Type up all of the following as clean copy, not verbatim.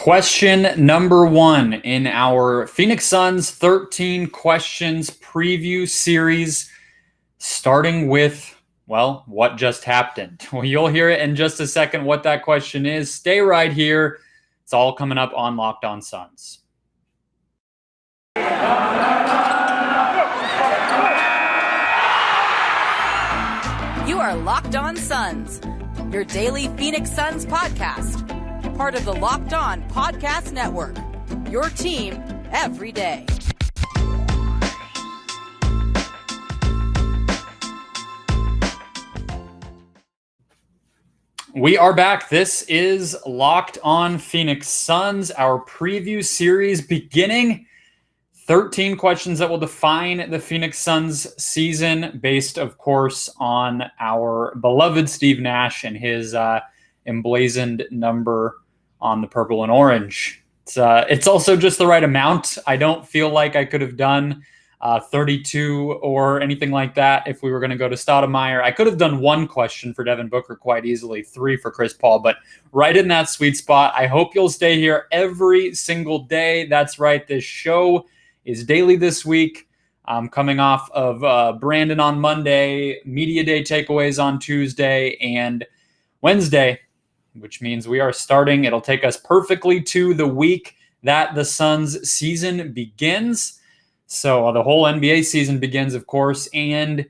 Question number one in our Phoenix Suns 13 questions preview series, starting with, well, what just happened? Well, you'll hear it in just a second what that question is. Stay right here. It's all coming up on Locked On Suns. You are Locked On Suns, your daily Phoenix Suns podcast. Part of the Locked On Podcast Network, your team every day. We are back. This is Locked On Phoenix Suns, our preview series beginning. 13 questions that will define the Phoenix Suns season based, of course, on our beloved Steve Nash and his emblazoned number on the purple and orange. It's also just the right amount. I don't feel like I could have done 32 or anything like that if we were going to go to Stoudemire. I could have done one question for Devin Booker quite easily, 3 for Chris Paul, but right in that sweet spot. I hope you'll stay here every single day. That's right. This show is daily this week. I'm coming off of Brandon on Monday, Media Day takeaways on Tuesday and Wednesday, which means we are starting. It'll take us perfectly to the week that the Suns season begins. So the whole NBA season begins, of course, and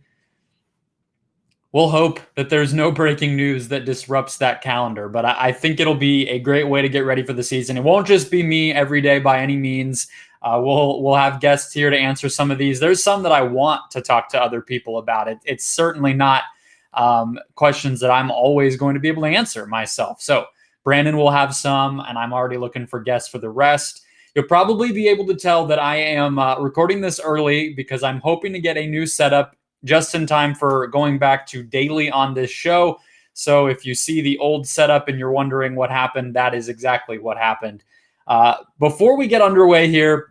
we'll hope that there's no breaking news that disrupts that calendar. But I think it'll be a great way to get ready for the season. It won't just be me every day by any means. We'll have guests here to answer some of these. There's some that I want to talk to other people about. It's certainly not questions that I'm always going to be able to answer myself. So Brandon will have some, and I'm already looking for guests for the rest. You'll probably be able to tell that I am recording this early because I'm hoping to get a new setup just in time for going back to daily on this show. So if you see the old setup and you're wondering what happened, that is exactly what happened. Before we get underway here,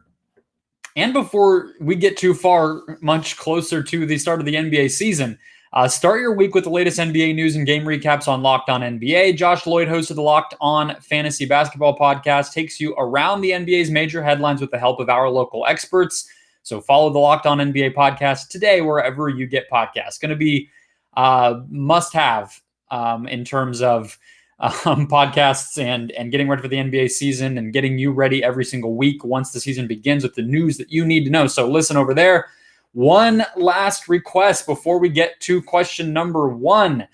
and before we get too far, much closer to the start of the NBA season, start your week with the latest NBA news and game recaps on Locked On NBA. Josh Lloyd, host of the Locked On Fantasy Basketball podcast, takes you around the NBA's major headlines with the help of our local experts. So follow the Locked On NBA podcast today wherever you get podcasts. Going to be must-have in terms of podcasts and getting ready for the NBA season and getting you ready every single week once the season begins with the news that you need to know. So listen over there. One last request before we get to question number one,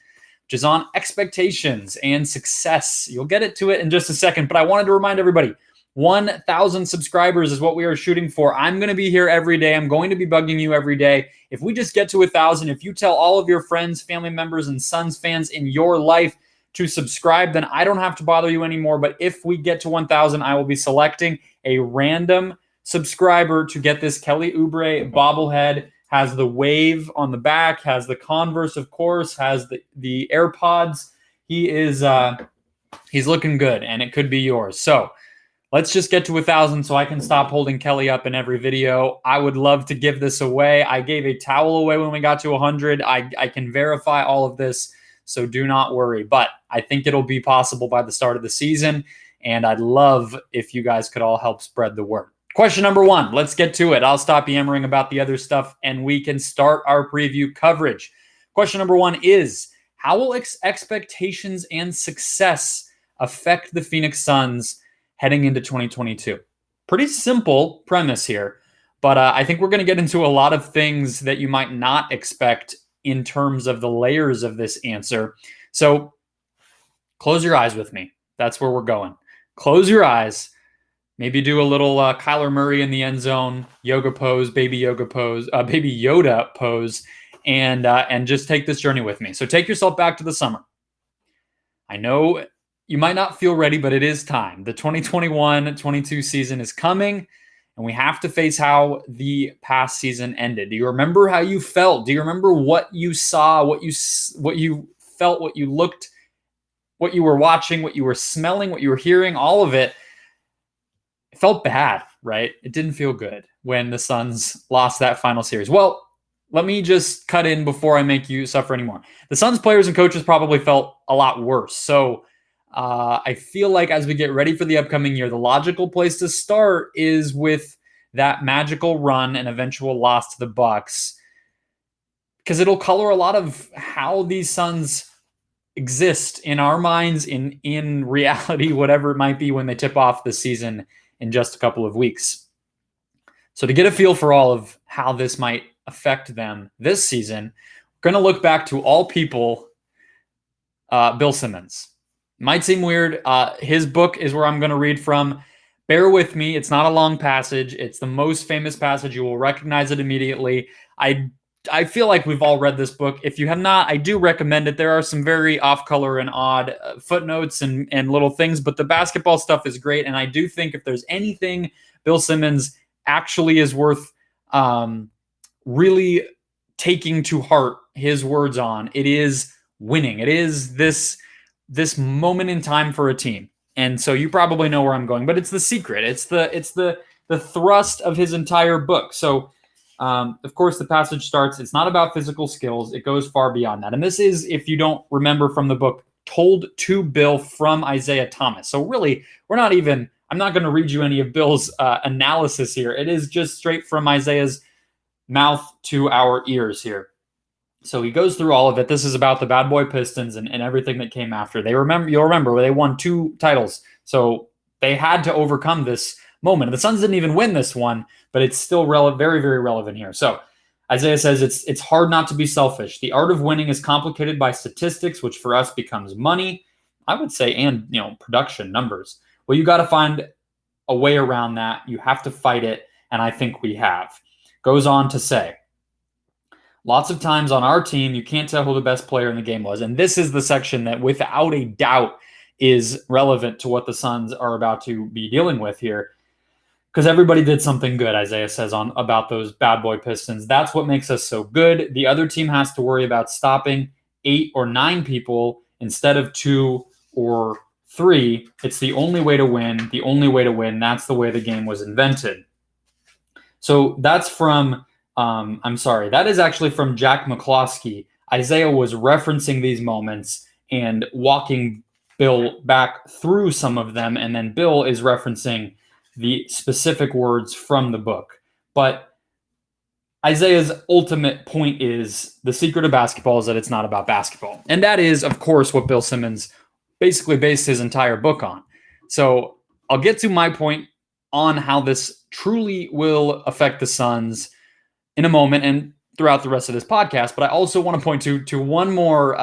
which is on expectations and success. You'll get to it in just a second, but I wanted to remind everybody, 1,000 subscribers is what we are shooting for. I'm going to be here every day. I'm going to be bugging you every day. If we just get to 1,000, if you tell all of your friends, family members, and Suns fans in your life to subscribe, then I don't have to bother you anymore. But if we get to 1,000, I will be selecting a random subscriber to get this Kelly Oubre bobblehead. Has the wave on the back, has the Converse, of course, has the AirPods. He's looking good, and it could be yours. So let's just get to 1,000 so I can stop holding Kelly up in every video. I would love to give this away. I gave a towel away when we got to 100. I can verify all of this, so do not worry. But I think it'll be possible by the start of the season, and I'd love if you guys could all help spread the word. Question number one, let's get to it. I'll stop yammering about the other stuff, and we can start our preview coverage. Question number one is, how will expectations and success affect the Phoenix Suns heading into 2022? Pretty simple premise here, but I think we're going to get into a lot of things that you might not expect in terms of the layers of this answer. So close your eyes with me. That's where we're going. Close your eyes. Maybe do a little Kyler Murray in the end zone, yoga pose, baby Yoda pose, and just take this journey with me. So take yourself back to the summer. I know you might not feel ready, but it is time. The 2021-22 season is coming, and we have to face how the past season ended. Do you remember how you felt? Do you remember what you saw, what you felt, what you looked, what you were watching, what you were smelling, what you were hearing, all of it? It felt bad, right? It didn't feel good when the Suns lost that final series. Well, let me just cut in before I make you suffer anymore. The Suns players and coaches probably felt a lot worse. So I feel like as we get ready for the upcoming year, the logical place to start is with that magical run and eventual loss to the Bucks, because it'll color a lot of how these Suns exist in our minds, in reality, whatever it might be when they tip off the season in just a couple of weeks. So to get a feel for all of how this might affect them this season, we're going to look back to all people, Bill Simmons. Might seem weird. His book is where I'm going to read from. Bear with me. It's not a long passage. It's the most famous passage. You will recognize it immediately. I feel like we've all read this book. If you have not, I do recommend it. There are some very off-color and odd footnotes and little things, but the basketball stuff is great. And I do think if there's anything Bill Simmons actually is worth really taking to heart his words on, it is winning. It is this moment in time for a team. And so you probably know where I'm going, but it's the secret. It's the thrust of his entire book. So of course, the passage starts, it's not about physical skills. It goes far beyond that. And this is, if you don't remember from the book, told to Bill from Isaiah Thomas. So really, I'm not going to read you any of Bill's analysis here. It is just straight from Isaiah's mouth to our ears here. So he goes through all of it. This is about the Bad Boy Pistons and everything that came after. You'll remember where they won 2 titles. So they had to overcome this moment. The Suns didn't even win this one, but it's still very, very relevant here. So Isaiah says it's hard not to be selfish. The art of winning is complicated by statistics, which for us becomes money, I would say, and production numbers. Well, you got to find a way around that. You have to fight it, and I think we have. Goes on to say, lots of times on our team, you can't tell who the best player in the game was. And this is the section that without a doubt is relevant to what the Suns are about to be dealing with here. Because everybody did something good, Isaiah says about those Bad Boy Pistons. That's what makes us so good. The other team has to worry about stopping 8 or 9 people instead of 2 or 3. It's the only way to win. The only way to win. That's the way the game was invented. So that's from, that is actually from Jack McCloskey. Isaiah was referencing these moments and walking Bill back through some of them. And then Bill is referencing the specific words from the book. But Isaiah's ultimate point is the secret of basketball is that it's not about basketball. And that is, of course, what Bill Simmons basically based his entire book on. So I'll get to my point on how this truly will affect the Suns in a moment and throughout the rest of this podcast. But I also want to point to one more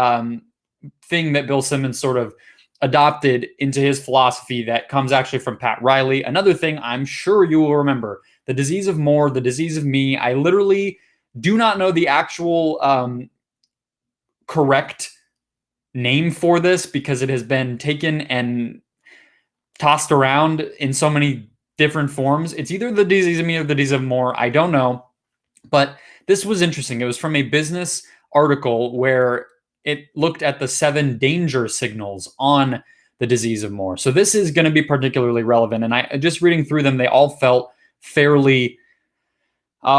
thing that Bill Simmons sort of adopted into his philosophy that comes actually from Pat Riley. Another thing I'm sure you will remember, the disease of more, the disease of me. I literally do not know the actual correct name for this because it has been taken and tossed around in so many different forms. It's either the disease of me or the disease of more. I don't know. But this was interesting. It was from a business article where it looked at the 7 danger signals on the disease of more. So this is going to be particularly relevant. And I just reading through them, they all felt fairly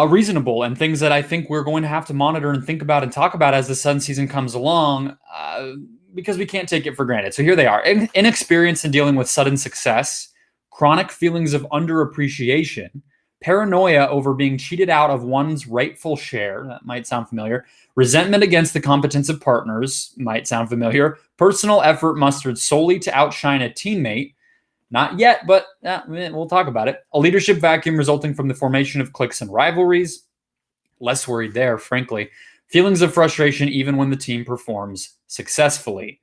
reasonable and things that I think we're going to have to monitor and think about and talk about as the Sun season comes along because we can't take it for granted. So here they are. Inexperience in dealing with sudden success, chronic feelings of underappreciation, paranoia over being cheated out of one's rightful share. That might sound familiar. Resentment against the competence of partners might sound familiar. Personal effort mustered solely to outshine a teammate. Not yet, but we'll talk about it. A leadership vacuum resulting from the formation of cliques and rivalries. Less worried there, frankly. Feelings of frustration even when the team performs successfully.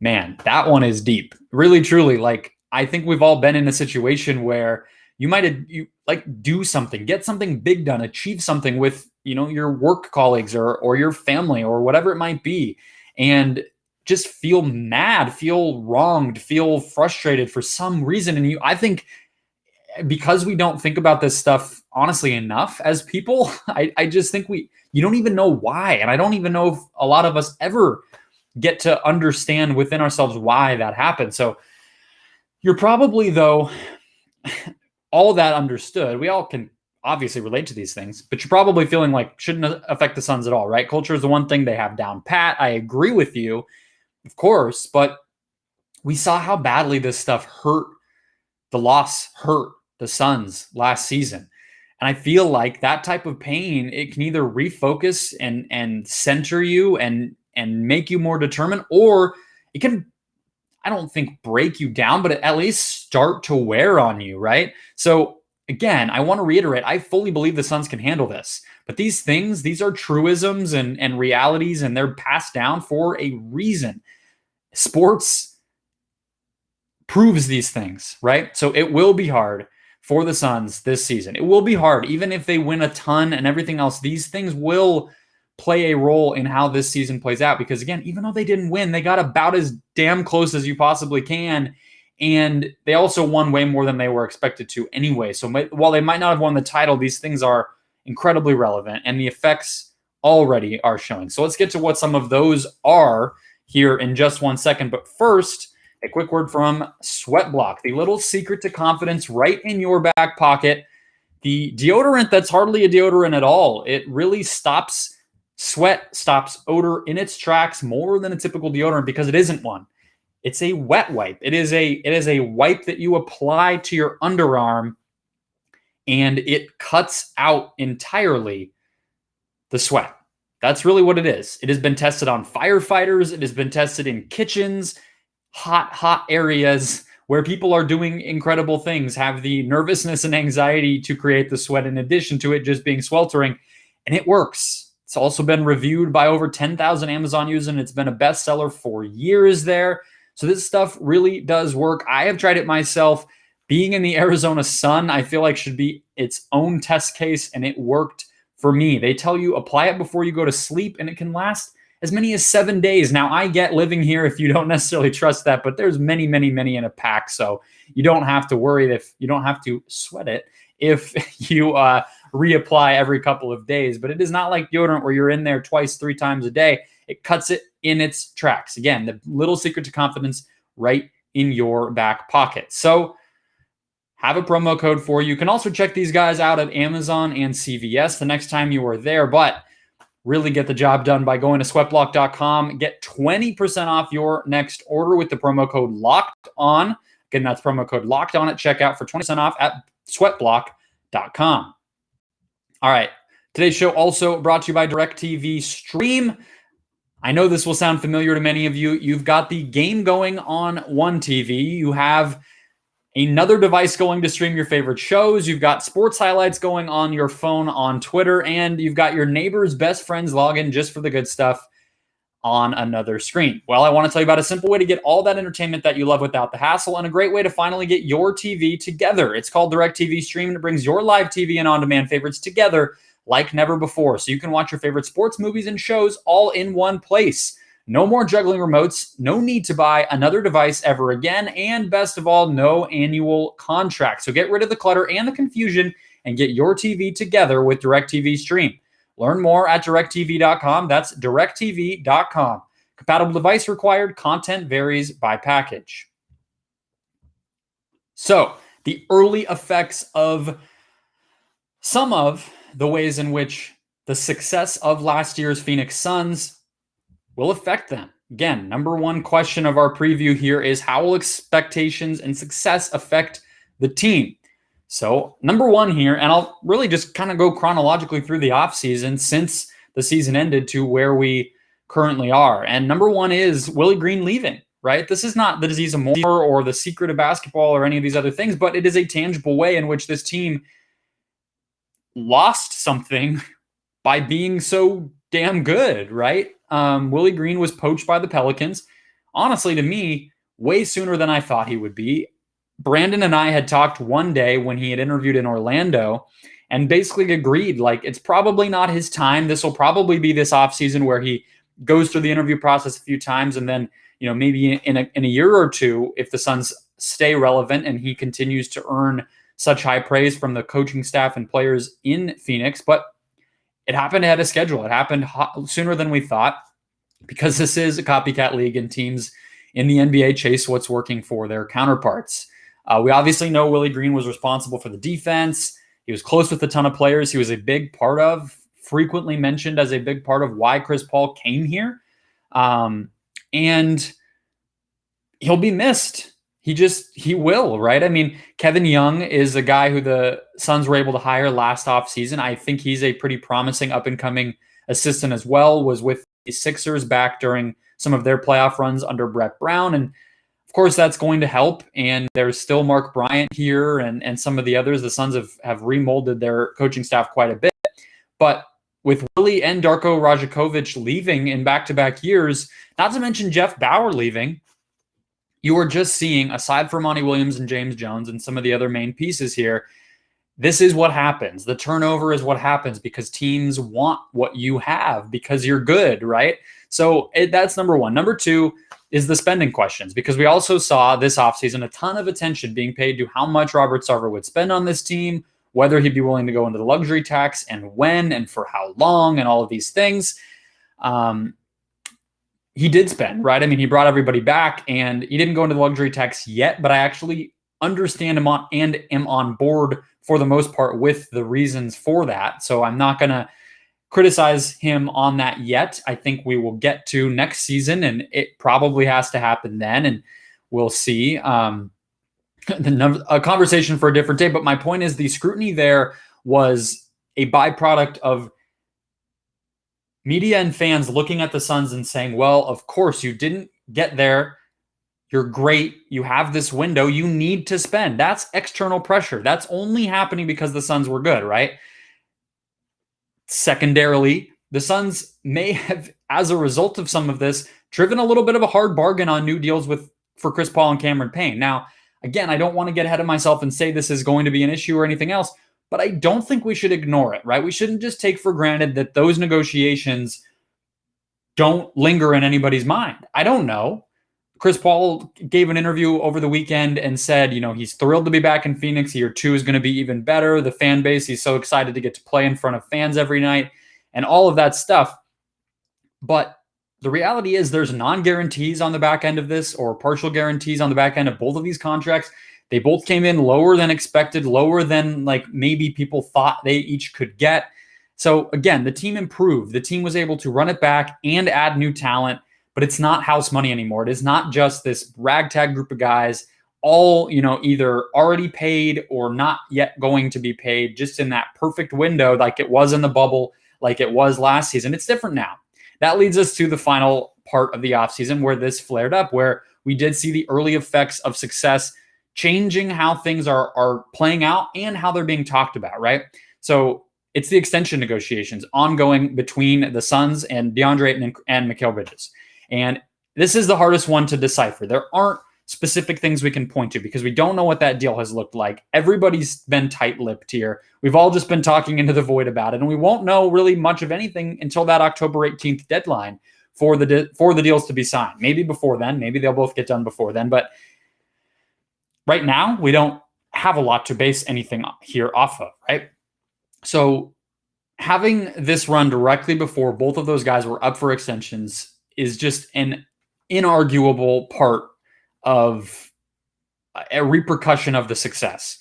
Man, that one is deep. Really, truly, like I think we've all been in a situation where you might do something, get something big done, achieve something with your work colleagues or your family or whatever it might be, and just feel mad, feel wronged, feel frustrated for some reason. And I think because we don't think about this stuff honestly enough as people, I just think you don't even know why. And I don't even know if a lot of us ever get to understand within ourselves why that happened. So you're probably, though, all that understood. We all can obviously relate to these things, but you're probably feeling like shouldn't affect the Suns at all, right? Culture is the one thing they have down pat. I agree with you, of course, but we saw how badly this stuff hurt the Suns last season. And I feel like that type of pain, it can either refocus and center you and make you more determined, or it can, I don't think break you down, but at least start to wear on you, right? So again, I want to reiterate, I fully believe the Suns can handle this. But these things, these are truisms and realities, and they're passed down for a reason. Sports proves these things, right? So it will be hard for the Suns this season. It will be hard. Even if they win a ton and everything else, these things will play a role in how this season plays out. Because again, even though they didn't win, they got about as damn close as you possibly can. And they also won way more than they were expected to anyway. So while they might not have won the title, these things are incredibly relevant, and the effects already are showing. So let's get to what some of those are here in just 1 second. But first, a quick word from Sweat Block, the little secret to confidence right in your back pocket. The deodorant that's hardly a deodorant at all. It really stops sweat, stops odor in its tracks more than a typical deodorant because it isn't one. It's a wet wipe. It is a wipe that you apply to your underarm, and it cuts out entirely the sweat. That's really what it is. It has been tested on firefighters. It has been tested in kitchens, hot areas where people are doing incredible things, have the nervousness and anxiety to create the sweat in addition to it just being sweltering, and it works. It's also been reviewed by over 10,000 Amazon users, and it's been a bestseller for years there. So this stuff really does work. I have tried it myself. Being in the Arizona sun, I feel like should be its own test case, and it worked for me. They tell you apply it before you go to sleep, and it can last as many as 7 days. Now, I get living here if you don't necessarily trust that, but there's many in a pack, so you don't have to worry if you don't have to sweat it if you reapply every couple of days. But it is not like deodorant where you're in there twice, 3 times a day. It cuts it in its tracks. Again, the little secret to confidence right in your back pocket. So have a promo code for you. You can also check these guys out at Amazon and CVS the next time you are there, but really get the job done by going to sweatblock.com. Get 20% off your next order with the promo code Locked On. Again, that's promo code Locked On at checkout for 20% off at sweatblock.com. All right. Today's show also brought to you by DirecTV Stream. I know this will sound familiar to many of you. You've got the game going on one TV. You have another device going to stream your favorite shows. You've got sports highlights going on your phone on Twitter, and you've got your neighbor's best friend's login just for the good stuff on another screen. Well, I want to tell you about a simple way to get all that entertainment that you love without the hassle, and a great way to finally get your TV together. It's called DirecTV Stream, and it brings your live TV and on-demand favorites together like never before. So you can watch your favorite sports, movies, and shows all in one place. No more juggling remotes, no need to buy another device ever again, and best of all, no annual contract. So get rid of the clutter and the confusion and get your TV together with DirecTV Stream. Learn more at directtv.com. That's directtv.com. Compatible device required. Content varies by package. So the early effects of some of the ways in which the success of last year's Phoenix Suns will affect them. Again, number one question of our preview here is how will expectations and success affect the team? So number one here, and I'll really just kind of go chronologically through the offseason since the season ended to where we currently are. And number one is Willie Green leaving, right? This is not the disease of more or the secret of basketball or any of these other things, but it is a tangible way in which this team lost something by being so damn good, right? Willie Green was poached by the Pelicans. Honestly, to me, way sooner than I thought he would be. Brandon and I had talked one day when he had interviewed in Orlando and basically agreed, like, it's probably not his time. This will probably be this offseason where he goes through the interview process a few times, and then, maybe in a year or two, if the Suns stay relevant and he continues to earn such high praise from the coaching staff and players in Phoenix. But it happened ahead of schedule. It happened sooner than we thought because this is a copycat league and teams in the NBA chase what's working for their counterparts. We obviously know Willie Green was responsible for the defense. He was close with a ton of players. He was a big part of, frequently mentioned as a big part of why Chris Paul came here. And he'll be missed. He will, right? I mean, Kevin Young is a guy who the Suns were able to hire last offseason. I think he's a pretty promising up-and-coming assistant as well, was with the Sixers back during some of their playoff runs under Brett Brown. And of course, that's going to help. And there's still Mark Bryant here and some of the others. The Suns have remolded their coaching staff quite a bit. But with Willie and Darko Rajakovic leaving in back-to-back years, not to mention Jeff Bauer leaving, you are just seeing, aside from Monty Williams and James Jones and some of the other main pieces here, this is what happens. The turnover is what happens because teams want what you have because you're good, right? So that's number one. Number two is the spending questions, because we also saw this offseason a ton of attention being paid to how much Robert Sarver would spend on this team, whether he'd be willing to go into the luxury tax and when and for how long and all of these things. He did spend, right? I mean, he brought everybody back and he didn't go into the luxury tax yet, but I actually understand him and am on board for the most part with the reasons for that. So I'm not going to criticize him on that yet. I think we will get to next season and it probably has to happen then, and we'll see. A conversation for a different day, but my point is the scrutiny there was a byproduct of media and fans looking at the Suns and saying, well, of course, you didn't get there. You're great. You have this window. You need to spend. That's external pressure. That's only happening because the Suns were good, right? Secondarily, the Suns may have, as a result of some of this, driven a little bit of a hard bargain on new deals for Chris Paul and Cameron Payne. Now, again, I don't want to get ahead of myself and say this is going to be an issue or anything else, but I don't think we should ignore it, right? We shouldn't just take for granted that those negotiations don't linger in anybody's mind. I don't know. Chris Paul gave an interview over the weekend and said, he's thrilled to be back in Phoenix. Year 2 is going to be even better. The fan base, he's so excited to get to play in front of fans every night and all of that stuff. But the reality is there's non-guarantees on the back end of this, or partial guarantees on the back end of both of these contracts. They both came in lower than expected, lower than maybe people thought they each could get. So again, the team improved. The team was able to run it back and add new talent, but it's not house money anymore. It is not just this ragtag group of guys, all, either already paid or not yet going to be paid, just in that perfect window like it was in the bubble, like it was last season. It's different now. That leads us to the final part of the offseason where this flared up, where we did see the early effects of success changing how things are playing out and how they're being talked about, right? So it's the extension negotiations ongoing between the Suns and DeAndre Ayton and Mikal Bridges. And this is the hardest one to decipher. There aren't specific things we can point to because we don't know what that deal has looked like. Everybody's been tight-lipped here. We've all just been talking into the void about it, and we won't know really much of anything until that October 18th deadline for the deals to be signed. Maybe before then. Maybe they'll both get done before then. But right now, we don't have a lot to base anything here off of, right? So having this run directly before both of those guys were up for extensions is just an inarguable part of a repercussion of the success.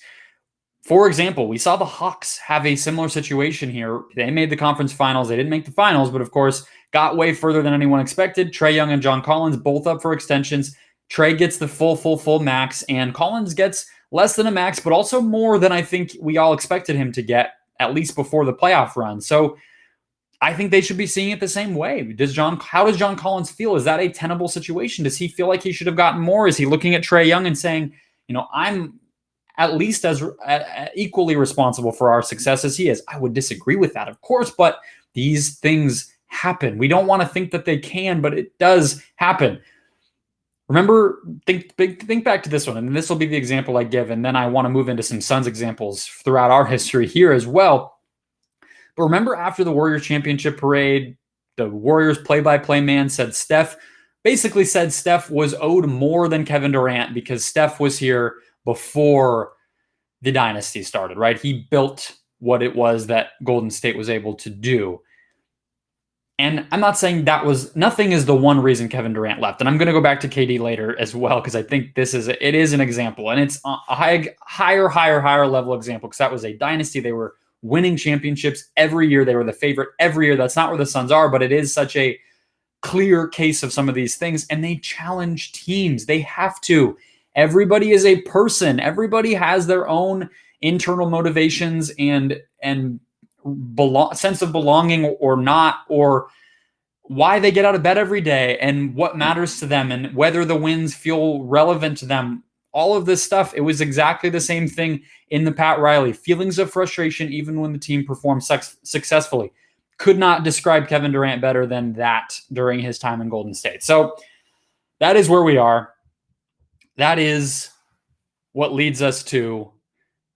For example, we saw the Hawks have a similar situation here. They made the conference finals. They didn't make the finals, but of course, got way further than anyone expected. Trae Young and John Collins both up for extensions. Trae gets the full max, and Collins gets less than a max, but also more than I think we all expected him to get, at least before the playoff run. So I think they should be seeing it the same way. How does John Collins feel? Is that a tenable situation? Does he feel like he should have gotten more? Is he looking at Trae Young and saying, I'm at least as equally responsible for our success as he is? I would disagree with that, of course, but these things happen. We don't want to think that they can, but it does happen. Remember, think back to this one, and this will be the example I give, and then I want to move into some Suns examples throughout our history here as well. But remember, after the Warriors championship parade, the Warriors play-by-play man basically said Steph was owed more than Kevin Durant because Steph was here before the dynasty started, right? He built what it was that Golden State was able to do. And I'm not saying nothing is the one reason Kevin Durant left. And I'm going to go back to KD later as well, because I think it is an example. And it's a higher level example, because that was a dynasty. They were winning championships every year. They were the favorite every year. That's not where the Suns are, but it is such a clear case of some of these things, and they challenge teams. They have to. Everybody is a person. Everybody has their own internal motivations and sense of belonging or not, or why they get out of bed every day and what matters to them and whether the wins feel relevant to them. All of this stuff, it was exactly the same thing in the Pat Riley. Feelings of frustration even when the team performed successfully. Could not describe Kevin Durant better than that during his time in Golden State. So that is where we are. That is what leads us to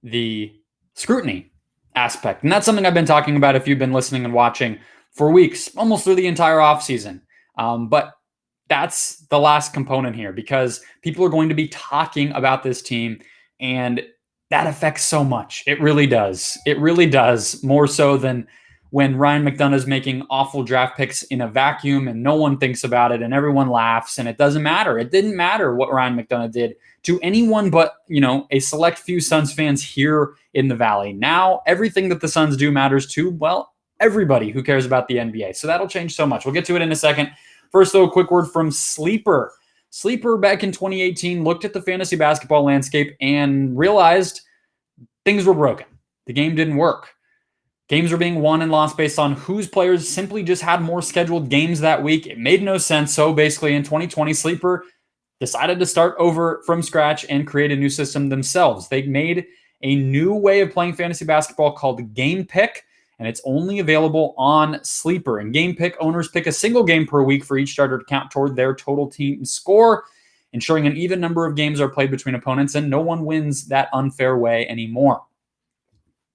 the scrutiny aspect. And that's something I've been talking about if you've been listening and watching for weeks, almost through the entire offseason. But that's the last component here, because people are going to be talking about this team, and that affects so much. It really does. It really does, more so than when Ryan McDonough is making awful draft picks in a vacuum and no one thinks about it and everyone laughs and it doesn't matter. It didn't matter what Ryan McDonough did to anyone but, a select few Suns fans here in the Valley. Now, everything that the Suns do matters to, well, everybody who cares about the NBA. So that'll change so much. We'll get to it in a second. First, though, a quick word from Sleeper. Sleeper back in 2018 looked at the fantasy basketball landscape and realized things were broken. The game didn't work. Games were being won and lost based on whose players simply just had more scheduled games that week. It made no sense. So basically in 2020, Sleeper decided to start over from scratch and create a new system themselves. They made a new way of playing fantasy basketball called Game Pick, and it's only available on Sleeper. In Game Pick, owners pick a single game per week for each starter to count toward their total team score, ensuring an even number of games are played between opponents, and no one wins that unfair way anymore.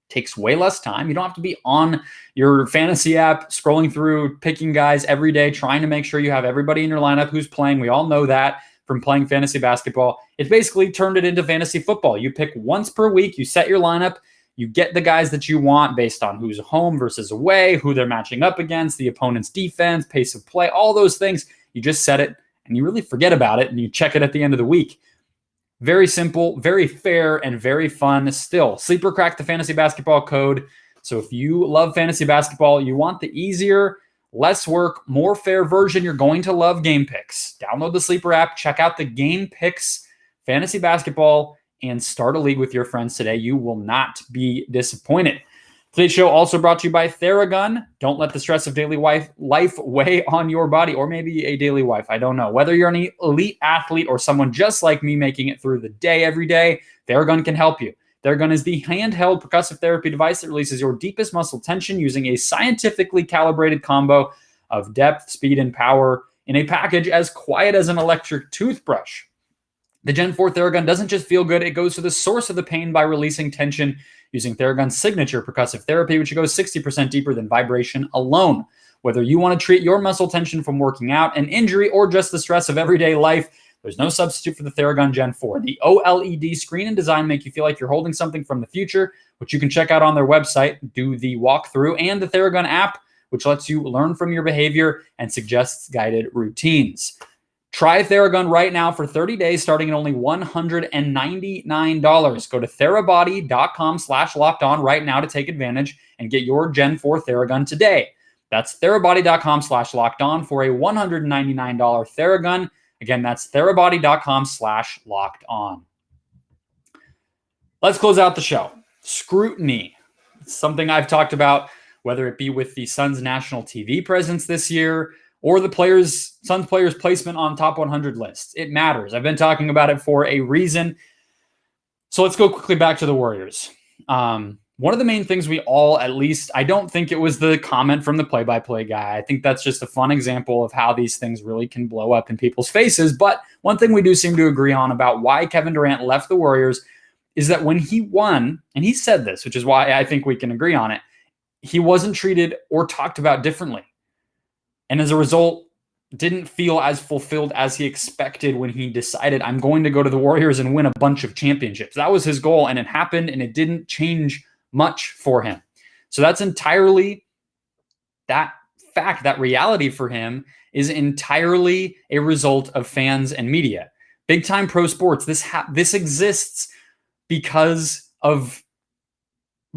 Takes way less time. You don't have to be on your fantasy app scrolling through, picking guys every day, trying to make sure you have everybody in your lineup who's playing. We all know that from playing fantasy basketball. It's basically turned it into fantasy football. You pick once per week, you set your lineup, you get the guys that you want based on who's home versus away, who they're matching up against, the opponent's defense, pace of play, all those things. You just set it and you really forget about it and you check it at the end of the week. Very simple, very fair, and very fun still. Sleeper cracked the fantasy basketball code. So if you love fantasy basketball, you want the easier, less work, more fair version, you're going to love Game Picks. Download the Sleeper app, check out the Game Picks fantasy basketball, and start a league with your friends today. You will not be disappointed. Today's show also brought to you by Theragun. Don't let the stress of daily life weigh on your body, or maybe a daily wife. I don't know. Whether you're an elite athlete or someone just like me making it through the day every day, Theragun can help you. Theragun is the handheld percussive therapy device that releases your deepest muscle tension using a scientifically calibrated combo of depth, speed, and power in a package as quiet as an electric toothbrush. The Gen 4 Theragun doesn't just feel good, it goes to the source of the pain by releasing tension using Theragun's signature percussive therapy, which goes 60% deeper than vibration alone. Whether you want to treat your muscle tension from working out, an injury, or just the stress of everyday life, there's no substitute for the Theragun Gen 4. The OLED screen and design make you feel like you're holding something from the future, which you can check out on their website, do the walkthrough, and the Theragun app, which lets you learn from your behavior and suggests guided routines. Try Theragun right now for 30 days, starting at only $199. Go to therabody.com/lockedon right now to take advantage and get your Gen 4 Theragun today. That's therabody.com/lockedon for a $199 Theragun. Again, that's therabody.com/lockedon. Let's close out the show. Scrutiny. It's something I've talked about, whether it be with the Suns' national TV presence this year or the Suns players' placement on top 100 lists. It matters. I've been talking about it for a reason. So let's go quickly back to the Warriors. One of the main things we all, at least, I don't think it was the comment from the play-by-play guy. I think that's just a fun example of how these things really can blow up in people's faces. But one thing we do seem to agree on about why Kevin Durant left the Warriors is that when he won, and he said this, which is why I think we can agree on it, he wasn't treated or talked about differently. And as a result, didn't feel as fulfilled as he expected when he decided, I'm going to go to the Warriors and win a bunch of championships. That was his goal, and it happened, and it didn't change much for him. So that's entirely, that fact, that reality for him is entirely a result of fans and media. Big time pro sports, this exists because of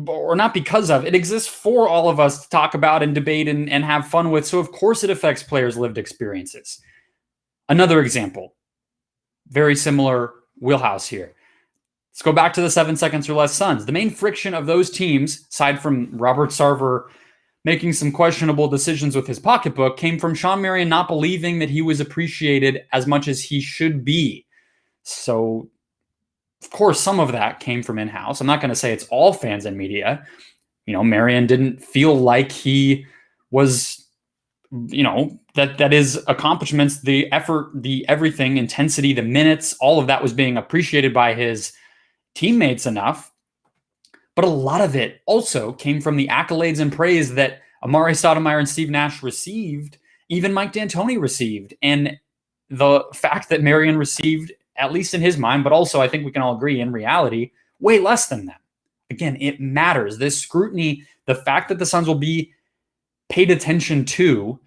or not because of, it exists for all of us to talk about and debate and have fun with. So of course it affects players' lived experiences. Another example, very similar wheelhouse here. Let's go back to the 7 seconds or less Suns. The main friction of those teams, aside from Robert Sarver making some questionable decisions with his pocketbook, came from Shawn Marion not believing that he was appreciated as much as he should be. So, of course, some of that came from in-house. I'm not going to say it's all fans and media. Marion didn't feel like he was, that his accomplishments, the effort, the everything, intensity, the minutes, all of that was being appreciated by his teammates enough. But a lot of it also came from the accolades and praise that Amare Stoudemire and Steve Nash received, even Mike D'Antoni received. And the fact that Marion received, at least in his mind, but also I think we can all agree in reality, way less than them. Again, it matters. This scrutiny, the fact that the Suns will be paid attention to,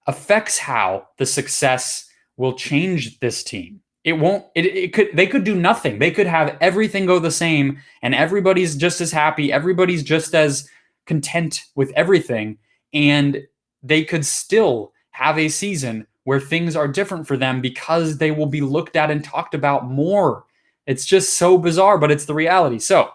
affects how the success will change this team. It won't, they could do nothing. They could have everything go the same and everybody's just as happy. Everybody's just as content with everything. And they could still have a season where things are different for them because they will be looked at and talked about more. It's just so bizarre, but it's the reality. So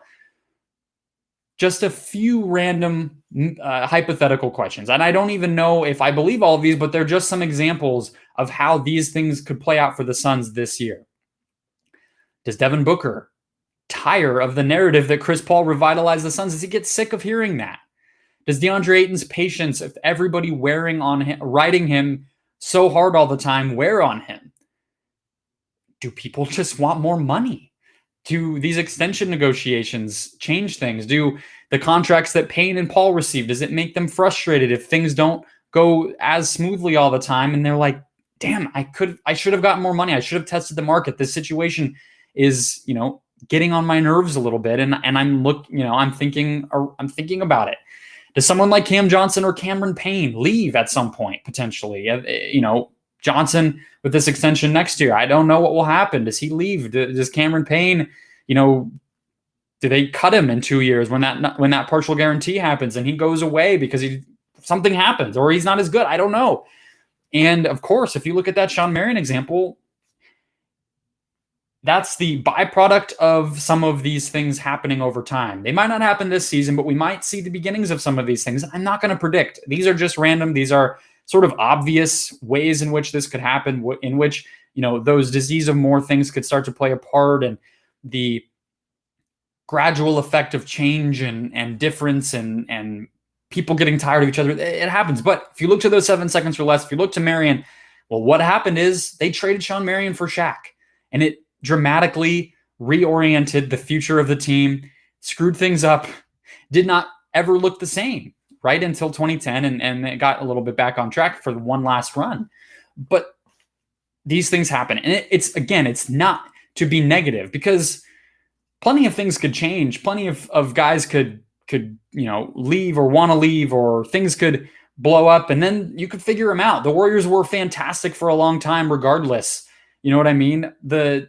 just a few random hypothetical questions. And I don't even know if I believe all of these, but they're just some examples of how these things could play out for the Suns this year. Does Devin Booker tire of the narrative that Chris Paul revitalized the Suns? Does he get sick of hearing that? Does DeAndre Ayton's patience of everybody riding him so hard all the time wear on him? Do people just want more money? Do these extension negotiations change things? Do the contracts that Payne and Paul received, does it make them frustrated if things don't go as smoothly all the time? And they're like, damn, I should have gotten more money. I should have tested the market. This situation is, getting on my nerves a little bit. And I'm thinking about it. Does someone like Cam Johnson or Cameron Payne leave at some point, potentially? Johnson with this extension next year, I don't know what will happen. Does he leave? Does Cameron Payne, do they cut him in 2 years when that partial guarantee happens and he goes away because something happens or he's not as good? I don't know. And of course, if you look at that Shawn Marion example, that's the byproduct of some of these things happening over time. They might not happen this season, but we might see the beginnings of some of these things. I'm not going to predict. These are just random. These are sort of obvious ways in which this could happen, in which, those disease of more things could start to play a part, and the gradual effect of change and difference and people getting tired of each other. It happens. But if you look to those 7 seconds or less, if you look to Marion, well, what happened is they traded Shawn Marion for Shaq, and it dramatically reoriented the future of the team, screwed things up, did not ever look the same right until 2010, and it got a little bit back on track for the one last run. But these things happen. And it's not to be negative, because plenty of things could change. Plenty of guys could leave or want to leave, or things could blow up, and then you could figure them out. The Warriors were fantastic for a long time regardless. You know what I mean? The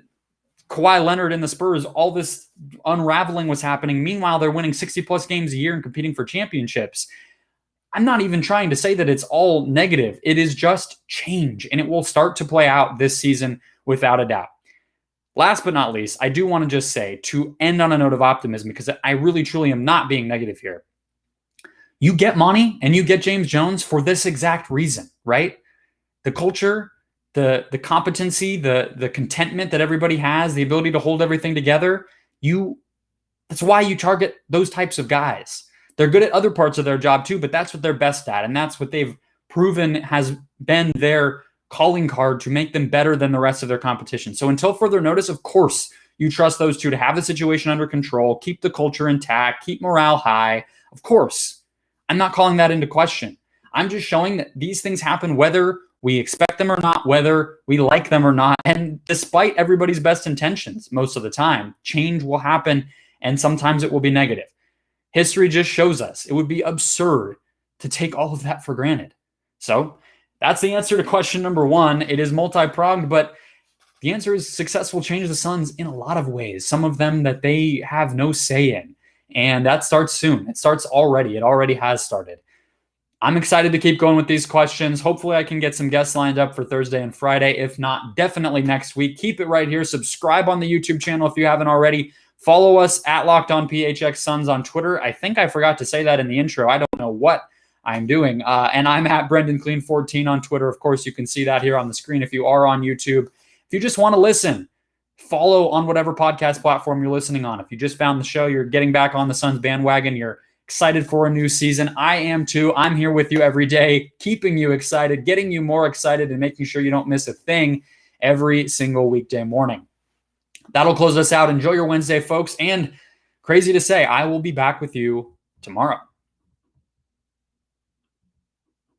Kawhi Leonard and the Spurs, all this unraveling was happening. Meanwhile, they're winning 60-plus games a year and competing for championships. I'm not even trying to say that it's all negative. It is just change, and it will start to play out this season without a doubt. Last but not least, I do want to just say, to end on a note of optimism, because I really, truly am not being negative here. You get Monty and you get James Jones for this exact reason, right? The culture, the competency, the contentment that everybody has, the ability to hold everything together. That's why you target those types of guys. They're good at other parts of their job too, but that's what they're best at. And that's what they've proven has been their calling card to make them better than the rest of their competition. So until further notice, of course, you trust those two to have the situation under control, keep the culture intact, keep morale high. Of course, I'm not calling that into question. I'm just showing that these things happen whether we expect them or not, whether we like them or not. And despite everybody's best intentions, most of the time, change will happen, and sometimes it will be negative. History just shows us it would be absurd to take all of that for granted. So that's the answer to question number one. It is multi-pronged, but the answer is success will change the Suns in a lot of ways, some of them that they have no say in. And that starts soon. It starts already. It already has started. I'm excited to keep going with these questions. Hopefully I can get some guests lined up for Thursday and Friday. If not, definitely next week. Keep it right here. Subscribe on the YouTube channel if you haven't already. Follow us at Locked On PHX Suns on Twitter. I think I forgot to say that in the intro. I don't know what I'm doing. And I'm at Brendon Kleen 14 on Twitter. Of course, you can see that here on the screen if you are on YouTube. If you just want to listen, follow on whatever podcast platform you're listening on. If you just found the show, you're getting back on the Suns bandwagon, you're excited for a new season. I am too. I'm here with you every day, keeping you excited, getting you more excited, and making sure you don't miss a thing every single weekday morning. That'll close us out. Enjoy your Wednesday, folks. And crazy to say, I will be back with you tomorrow.